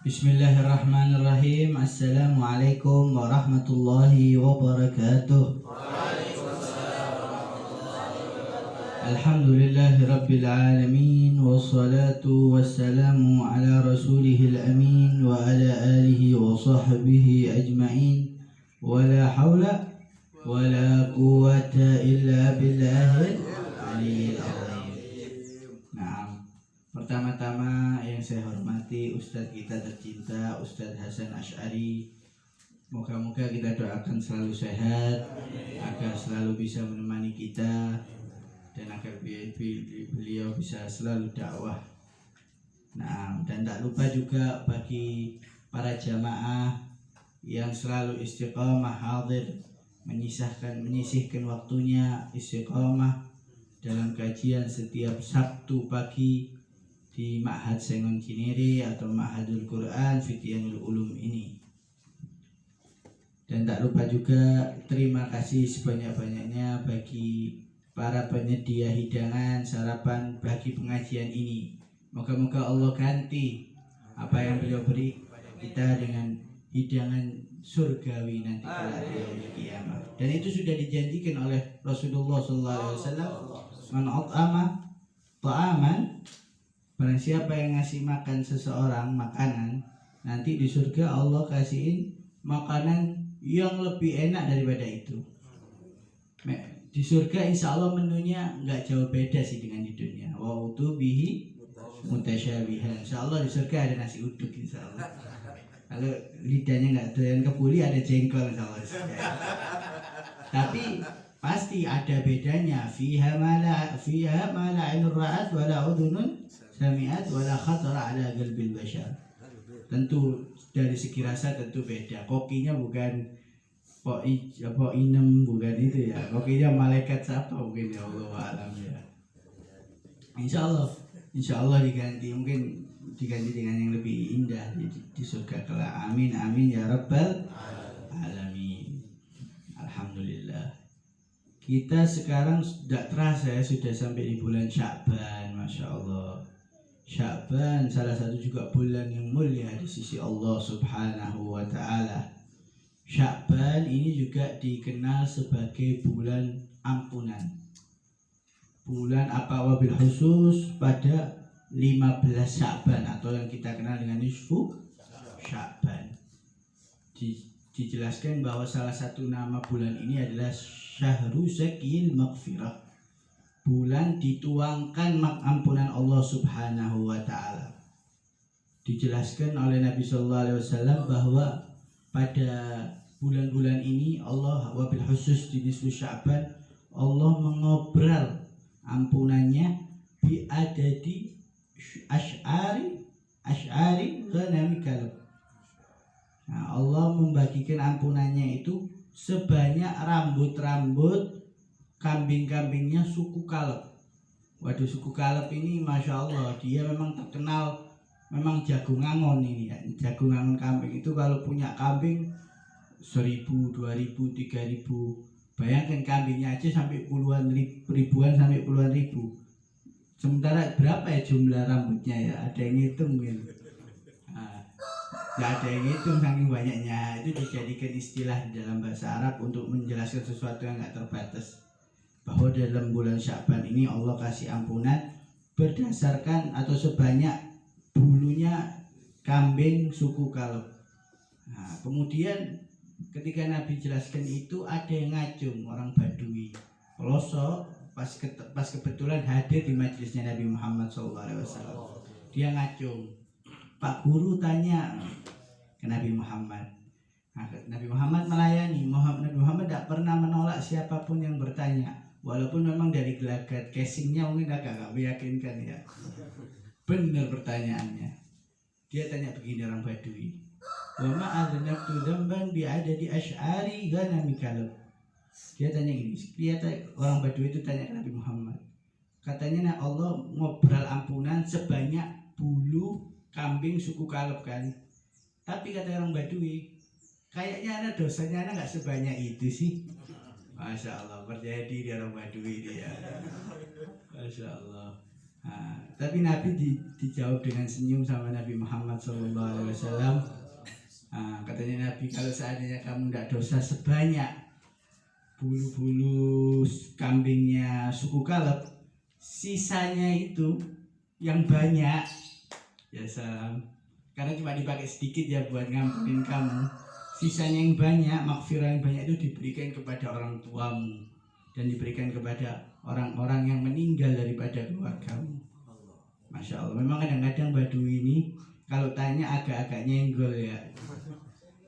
Bismillahirrahmanirrahim. Assalamualaikum warahmatullahi wabarakatuh. Alhamdulillahi rabbil alamin. Wassalatu wassalamu ala rasulihil amin wa ala alihi wa sahbihi ajma'in. Wala hawla wala quwata illa billahil aliyyil azim. Nah, pertama-tama yang saya hormati Ustadz kita tercinta Ustadz Hasan Asy'ari. Moga-moga kita doakan selalu sehat, agar selalu bisa menemani kita, dan agar beliau bisa selalu dakwah. Nah, dan tak lupa juga bagi para jamaah yang selalu istiqamah hadir, menyisihkan waktunya istiqamah dalam kajian setiap Sabtu pagi di Ma'had Sengon Cinere atau Ma'hadul Quran Fityanul Ulum ini. Dan tak lupa juga terima kasih sebanyak-banyaknya bagi para penyedia hidangan sarapan bagi pengajian ini. Moga-moga Allah ganti apa yang beliau beri kepada kita dengan hidangan surgawi nanti kelak di yaumil qiyamah. Dan itu sudah dijanjikan oleh Rasulullah SAW. Man at'ama ta'aman, barang siapa yang ngasih makan seseorang makanan, nanti di surga Allah kasihin makanan yang lebih enak daripada itu. Di surga insya Allah menunya nggak jauh beda sih dengan di dunia. Wa utubihi mutasyabihan. Insya Allah di surga ada nasi uduk insya Allah. Kalau lidahnya nggak doyan kebuli ada jengkol insya Allah. Tapi pasti ada bedanya. Fiha mala ainur ra'at wala udhunun sami'at wala khatara ala qalbil bashar. Tentu dari segi rasa tentu beda. Kokinya bukan pok inem, bukan itu ya. Kokinya malaikat siapa mungkin ya Allah alam ya. Insya Allah diganti, mungkin diganti dengan yang lebih indah di surga kelak. Amin amin ya rabbal alamin. Alhamdulillah. Kita sekarang tidak terasa ya sudah sampai di bulan Sya'ban, masya Allah. Sya'ban salah satu juga bulan yang mulia di sisi Allah Subhanahu wa Ta'ala. Sya'ban ini juga dikenal sebagai bulan ampunan. Bulan apa wabil khusus pada 15 Sya'ban atau yang kita kenal dengan nisfu Sya'ban. Dijelaskan bahwa salah satu nama bulan ini adalah Syahru Zakil Maghfirah, bulan dituangkan ampunan Allah Subhanahu wa Ta'ala. Dijelaskan oleh Nabi Sallallahu Alaihi Wasallam bahwa pada bulan-bulan ini Allah wabil khusus di nisfu Sya'ban, Allah mengobral ampunannya bi adadi asy'ari ghanami kalb. Nah, Allah membagikan ampunannya itu sebanyak rambut-rambut kambing-kambingnya suku Kaleb. Waduh, suku Kaleb ini masya Allah, dia memang terkenal, memang jago ngangon ini ya. Jago ngangon kambing itu kalau punya kambing 1.000, 2.000, 3.000. Bayangkan kambingnya aja sampai ribuan sampai puluhan ribu. Sementara berapa ya jumlah rambutnya ya? Ada yang hitung mungkin. Nggak ada yang hitung saking banyaknya. Itu dijadikan istilah di dalam bahasa Arab untuk menjelaskan sesuatu yang nggak terbatas, bahwa dalam bulan Sya'ban ini Allah kasih ampunan berdasarkan atau sebanyak bulunya kambing suku Kaleb. Nah, kemudian ketika Nabi jelaskan itu ada yang ngacung, orang Badui pelosok pas kebetulan hadir di majelisnya Nabi Muhammad SAW. Dia ngacung. Pak Guru tanya ke Nabi Muhammad. Nah, Nabi Muhammad melayani. Nabi Muhammad tidak pernah menolak siapapun yang bertanya, walaupun memang dari gelagat casingnya mungkin agak meyakinkan ya. Benar pertanyaannya. Dia tanya begini, orang Badui, wa ma adnabtu dzamban bi adadi asy'ari ghanami kalb. Dia tanya gini, orang Badui itu tanya ke Nabi Muhammad. Katanya Allah ngobral ampunan sebanyak bulu kambing suku Kaleb kan. Tapi kata orang Badui, kayaknya ada dosanya nggak sebanyak itu sih. Masya Allah, percaya diri orang Badui dia. Masya Allah. Tapi Nabi dijawab dengan senyum sama Nabi Muhammad SAW. Katanya Nabi, kalau seandainya kamu tidak dosa sebanyak bulu-bulu kambingnya suku Kaleb, sisanya itu yang banyak, ya salam, karena cuma dipakai sedikit ya buat ngampunin kamu, sisanya yang banyak, maghfirah yang banyak itu diberikan kepada orang tuamu dan diberikan kepada orang-orang yang meninggal daripada keluargamu. Masya Allah, memang kadang-kadang Badui ini kalau tanya agak-agak nyenggol ya,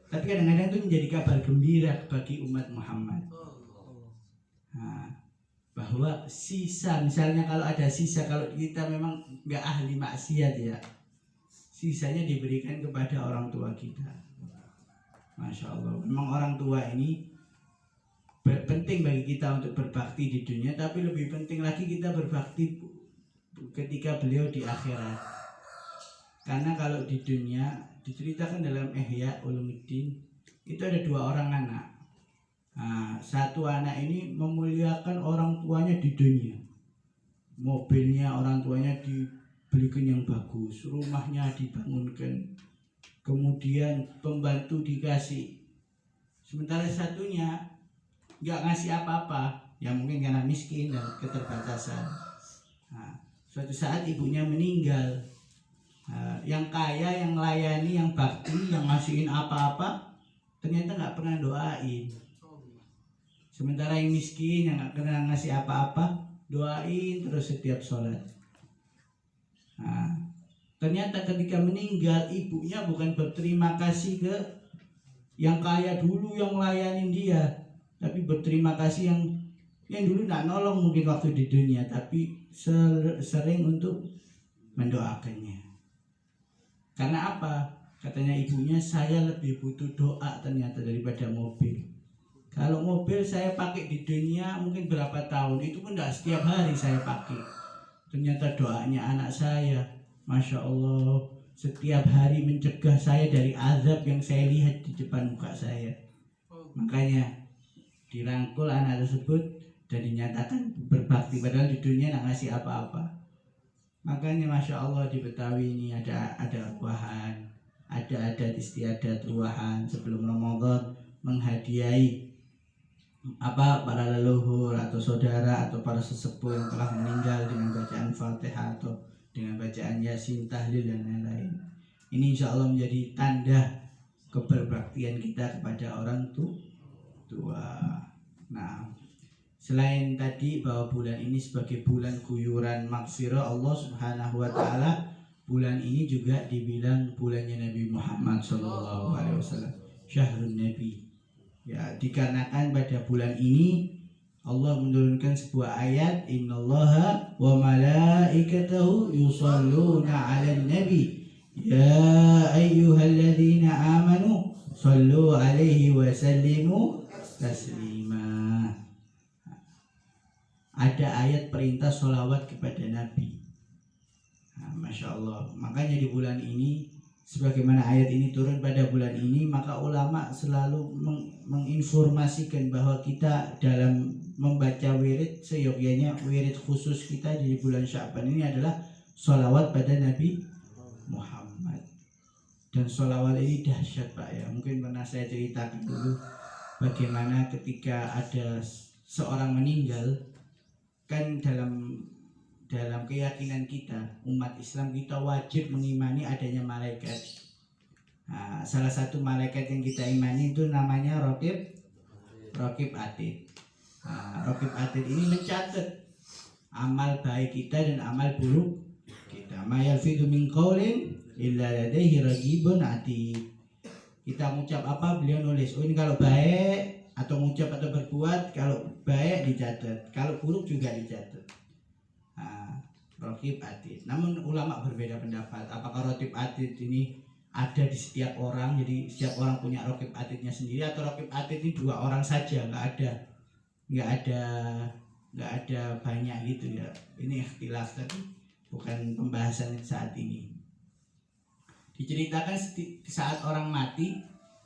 tapi kadang-kadang itu menjadi kabar gembira bagi umat Muhammad. Bahwa sisa, misalnya kalau ada sisa, kalau kita memang nggak ahli maksiat ya, sisanya diberikan kepada orang tua kita. Masya Allah, memang orang tua ini penting bagi kita untuk berbakti di dunia, tapi lebih penting lagi kita berbakti ketika beliau di akhirat. Karena kalau di dunia diceritakan dalam Ihya Ulumuddin itu ada 2 orang anak. Satu anak ini memuliakan orang tuanya di dunia, mobilnya orang tuanya dibelikan yang bagus, rumahnya dibangunkan, kemudian pembantu dikasih. Sementara satunya nggak ngasih apa-apa, ya mungkin karena miskin dan keterbatasan. Suatu saat ibunya meninggal, yang kaya, yang melayani, yang bakti, yang ngasihin apa-apa, ternyata nggak pernah doain. Sementara yang miskin, yang nggak pernah ngasih apa-apa, doain terus setiap sholat. Ternyata ketika meninggal, ibunya bukan berterima kasih ke yang kaya dulu yang melayanin dia, tapi berterima kasih yang dulu nggak nolong mungkin waktu di dunia, tapi sering untuk mendoakannya. Karena apa? Katanya ibunya, saya lebih butuh doa ternyata daripada mobil. Kalau mobil saya pakai di dunia mungkin berapa tahun, itu pun tidak setiap hari saya pakai. Ternyata doanya anak saya, Masya Allah, setiap hari mencegah saya dari azab yang saya lihat di depan muka saya. Makanya dirangkul anak tersebut dan dinyatakan berbakti, padahal di dunia tidak ngasih apa-apa. Makanya Masya Allah di Betawi ini ada ruahan, ada adat istiadat ruahan sebelum Ramadan menghadiahi para leluhur atau saudara atau para sesepuh yang telah meninggal dengan bacaan Fatihah atau dengan bacaan Yasin, tahlil dan lain-lain. Ini insya Allah menjadi tanda keberbaktian kita kepada orang tua. Nah, selain tadi bahwa bulan ini sebagai bulan guyuran maghfirah Allah Subhanahu wa taala, bulan ini juga dibilang bulannya Nabi Muhammad SAW, Syahrun Nabi. Ya, dikarenakan pada bulan ini Allah menurunkan sebuah ayat, innallaha wa malaikatahu yusalluna 'alan nabi ya ayyuhalladzina amanu sallu 'alaihi wa sallimu taslima. Ada ayat perintah sholawat kepada Nabi. Masya Allah. Makanya di bulan ini, sebagaimana ayat ini turun pada bulan ini, maka ulama selalu menginformasikan bahwa kita dalam membaca wirid, seyogyanya wirid khusus kita di bulan Sya'ban ini adalah sholawat pada Nabi Muhammad. Dan sholawat ini dahsyat Pak ya. Mungkin pernah saya ceritakan dulu bagaimana ketika ada seorang meninggal, kan dalam keyakinan kita umat Islam, kita wajib mengimani adanya malaikat. Salah satu malaikat yang kita imani itu namanya Raqib Atid. Raqib Atid ini mencatat amal baik kita dan amal buruk kita. Ma yalfidu min qaulin illa ladaihi raqibun atid. Kita mengucap apa, beliau nulis. Oh, ini kalau baik atau mengucap atau berbuat, kalau baik dicatat, kalau buruk juga dicatat. Raqib Atid. Namun ulama berbeda pendapat. Apakah Raqib Atid ini ada di setiap orang, jadi setiap orang punya Raqib Atidnya sendiri, atau Raqib Atid ini 2 orang saja, nggak ada banyak gitu ya. Ini ikhtilaf, tapi bukan pembahasan saat ini. Diceritakan saat orang mati,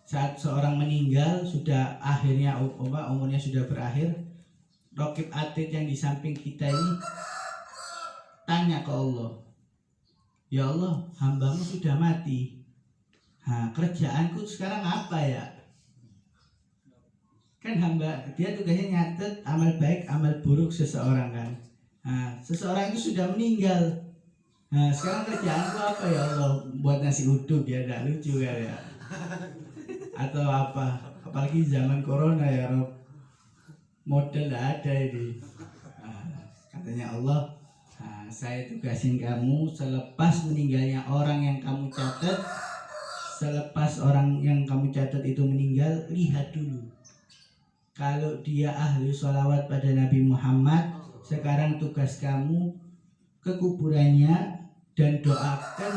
saat seorang meninggal, sudah akhirnya umurnya sudah berakhir, Raqib Atid yang di samping kita ini tanya ke Allah, ya Allah, hambamu sudah mati. Kerjaanku sekarang apa ya? Kan hamba, dia tugasnya nyatet amal baik, amal buruk seseorang kan. Seseorang itu sudah meninggal. Sekarang kerjaanku apa ya Allah? Buat nasi uduk ya, gak lucu kan ya? Atau apa? Apalagi zaman corona ya Rob, model ada ini. Katanya Allah, saya tugasin kamu selepas meninggalnya orang yang kamu catat. Selepas orang yang kamu catat itu meninggal, lihat dulu. Kalau dia ahli sholawat pada Nabi Muhammad, sekarang tugas kamu ke kuburannya dan doakan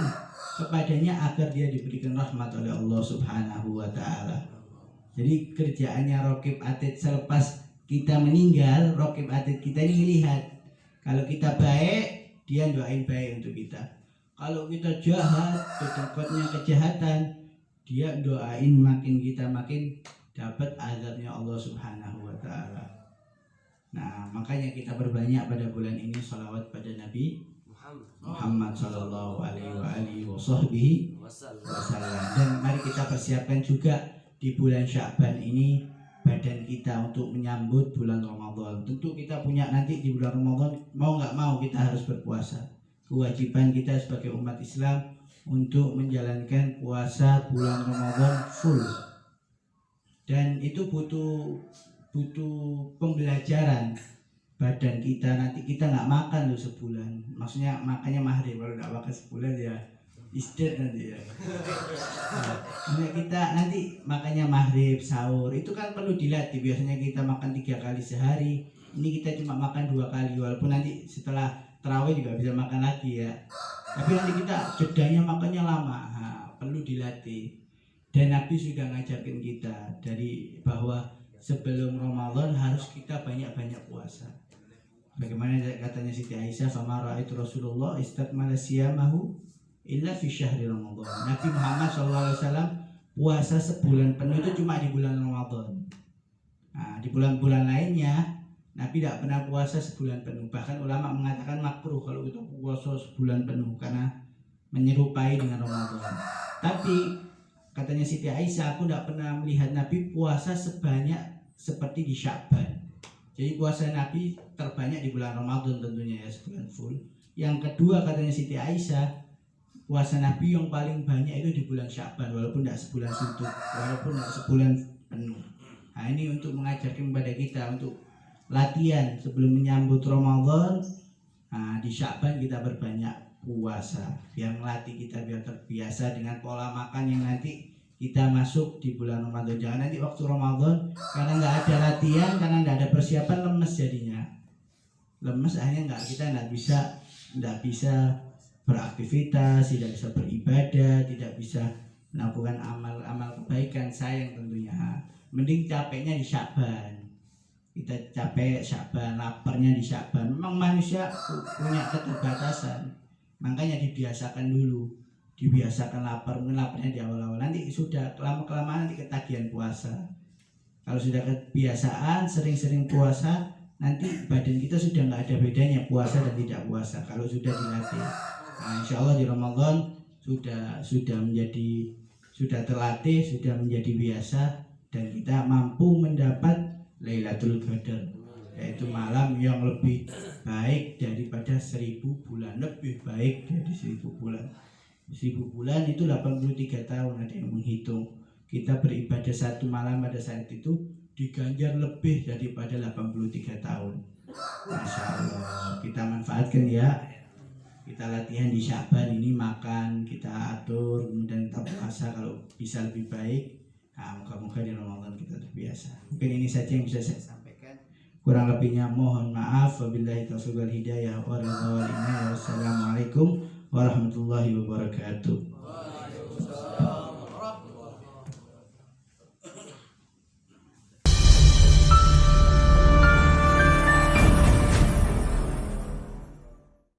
kepadanya agar dia diberikan rahmat oleh Allah Subhanahu wa Ta'ala. Jadi kerjaannya Raqib Atid selepas kita meninggal, Raqib Atid kita ini lihat. Kalau kita baik, dia doain baik untuk kita. Kalau kita jahat, kedapatnya kejahatan, dia doain makin kita makin dapat azabnya Allah Subhanahu wa Ta'ala. Nah, makanya kita berbanyak pada bulan ini sholawat pada Nabi Muhammad sallallahu alaihi wasallam. Dan mari kita persiapkan juga di bulan Sya'ban ini badan kita untuk menyambut bulan Ramadan. Tentu kita punya nanti di bulan Ramadan, mau nggak mau kita harus berpuasa. Kewajiban kita sebagai umat Islam untuk menjalankan puasa bulan Ramadan full. Dan itu butuh pembelajaran. Badan kita nanti kita nggak makan loh sebulan, maksudnya makannya maghrib, kalau nggak makan sebulan ya istirahat nanti ya. Nah, kita nanti makannya maghrib, sahur itu kan perlu dilatih. Biasanya kita makan 3 kali sehari, ini kita cuma makan 2 kali, walaupun nanti setelah tarawih juga bisa makan lagi ya. Tapi nanti kita jedanya makannya lama, perlu dilatih. Dan Nabi sudah ngajarkan kita dari bahwa sebelum Ramadan harus kita banyak-banyak puasa. Bagaimana katanya Siti Aisyah, "Famara itu Rasulullah istakmala siyamahu illa fi syahri Ramadan." Nabi Muhammad SAW puasa sebulan penuh itu cuma di bulan Ramadan. Di bulan-bulan lainnya Nabi tidak pernah puasa sebulan penuh. Bahkan ulama mengatakan makruh kalau kita puasa sebulan penuh karena menyerupai dengan Ramadan. Tapi katanya Siti Aisyah, aku tidak pernah melihat Nabi puasa sebanyak seperti di Sya'ban. Jadi puasa Nabi terbanyak di bulan Ramadan tentunya ya, sebulan full. Yang kedua katanya Siti Aisyah, puasa Nabi yang paling banyak itu di bulan Sya'ban, walaupun tidak sebulan suntuk, walaupun tidak sebulan penuh. Nah, ini untuk mengajarkan kepada kita untuk latihan sebelum menyambut Ramadan. Di Sya'ban kita berbanyak puasa, biar melatih kita biar terbiasa dengan pola makan yang nanti kita masuk di bulan Ramadan. Jangan nanti waktu Ramadan karena nggak ada latihan, karena nggak ada persiapan, lemes jadinya. Lemes akhirnya kita nggak bisa beraktivitas, tidak bisa beribadah, tidak bisa melakukan amal kebaikan. Sayang tentunya. Mending capeknya di Sya'ban. Kita capek Sya'ban, laparnya di Sya'ban. Memang manusia punya keterbatasan, makanya dibiasakan dulu. Dibiasakan lapar, mungkin laparnya di awal-awal, nanti sudah kelamaan nanti ketagihan puasa. Kalau sudah kebiasaan sering-sering puasa, nanti badan kita sudah nggak ada bedanya puasa dan tidak puasa kalau sudah dilatih. Insya Allah di Ramadan sudah terlatih, sudah menjadi biasa, dan kita mampu mendapat Lailatul Qadar, yaitu malam yang lebih baik daripada 1000 bulan, lebih baik dari 1000 bulan. 1000 bulan itu 83 tahun, ada yang menghitung. Kita beribadah satu malam pada saat itu diganjar lebih daripada 83 tahun. Masya Allah, kita manfaatkan ya. Kita latihan di Sya'ban ini, makan kita atur, kemudian kita puasa kalau bisa lebih baik. Moga-moga di Ramadan kita terbiasa. Mungkin ini saja yang bisa saya sampaikan. Kurang lebihnya mohon maaf. Wabillahi taufiq wal hidayah. Wassalamualaikum warahmatullahi wabarakatuh.